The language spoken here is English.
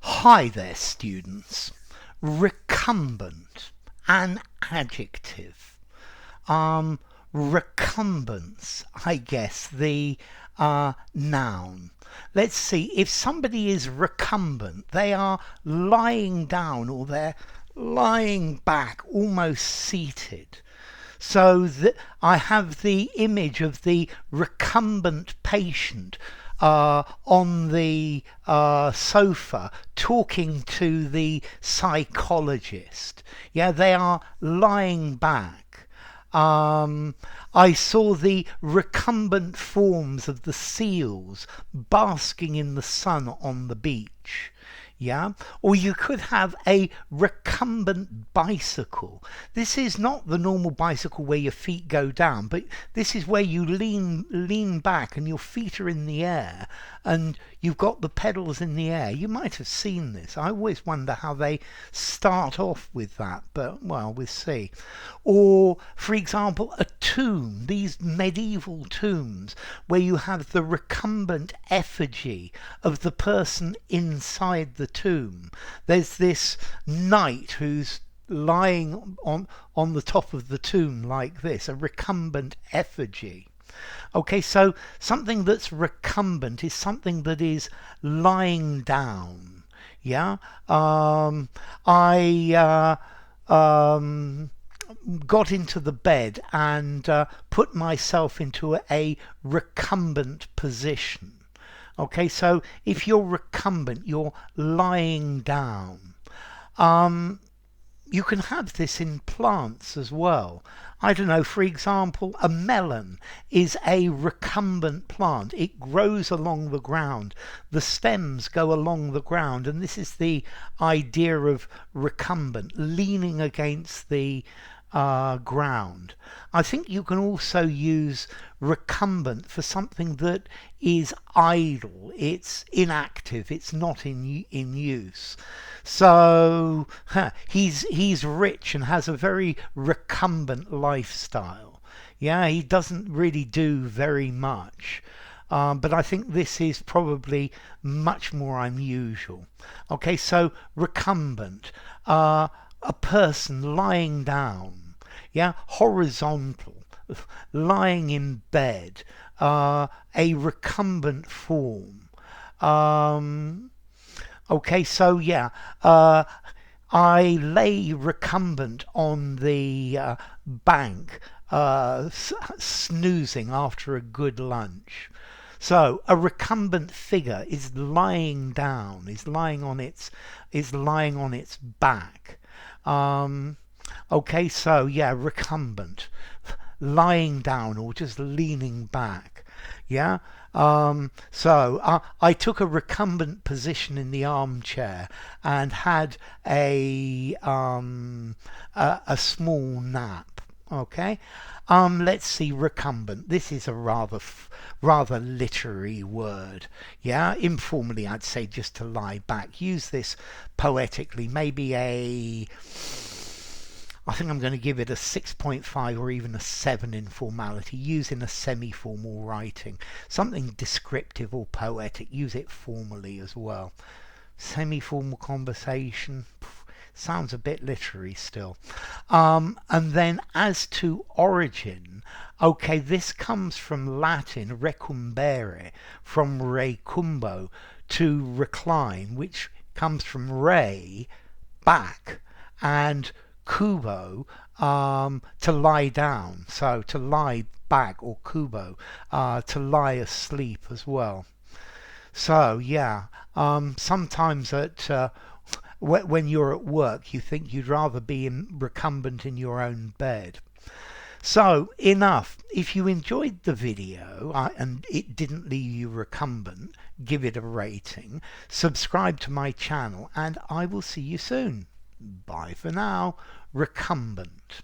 Hi there, students. Recumbent, an adjective. Recumbence, I guess, the noun. Let's see, if somebody is recumbent, they are lying down or they're lying back, almost seated. So I have the image of the recumbent patient on the sofa talking to the psychologist. Yeah, they are lying back. I saw the recumbent forms of the seals basking in the sun on the beach. Yeah, or you could have a recumbent bicycle. This is not the normal bicycle where your feet go down, but this is where you lean back and your feet are in the air and you've got the pedals in the air. You might have seen this. I always wonder how they start off with that, but well, we'll see. Or for example, a tomb, these medieval tombs where you have the recumbent effigy of the person inside the tomb. There's this knight who's lying on the top of the tomb like this, a recumbent effigy. Okay, so something that's recumbent is something that is lying down. Yeah, I got into the bed and put myself into a recumbent position. Okay, so if you're recumbent, you're lying down. You can have this in plants as well. I don't know, for example, a melon is a recumbent plant. It grows along the ground. The stems go along the ground, and this is the idea of recumbent, leaning against the ground. I think you can also use recumbent for something that is idle, it's inactive, it's not in use. So he's rich and has a very recumbent lifestyle. Yeah, he doesn't really do very much. But I think this is probably much more unusual. Okay, so recumbent, a person lying down. Yeah, horizontal, lying in bed, a recumbent form. Okay, so yeah, I lay recumbent on the bank, snoozing after a good lunch. So a recumbent figure is lying down, is lying on its back. Okay, so yeah, recumbent, lying down or just leaning back. Yeah. I took a recumbent position in the armchair and had a small nap. Okay. Let's see, recumbent. This is a rather literary word. Yeah, informally I'd say just to lie back. Use this poetically. Maybe I think I'm going to give it a 6.5 or even a 7 in formality, using a semi-formal writing. Something descriptive or poetic, use it formally as well. Semi-formal conversation, sounds a bit literary still. And then as to origin, okay, this comes from Latin recumbere, from recumbo, to recline, which comes from re, back, and kubo, to lie down. So to lie back, or kubo, to lie asleep as well. So yeah, sometimes when you're at work, you think you'd rather be recumbent in your own bed. So enough. If you enjoyed the video and it didn't leave you recumbent, give it a rating, subscribe to my channel, and I will see you soon. Bye for now. Recumbent.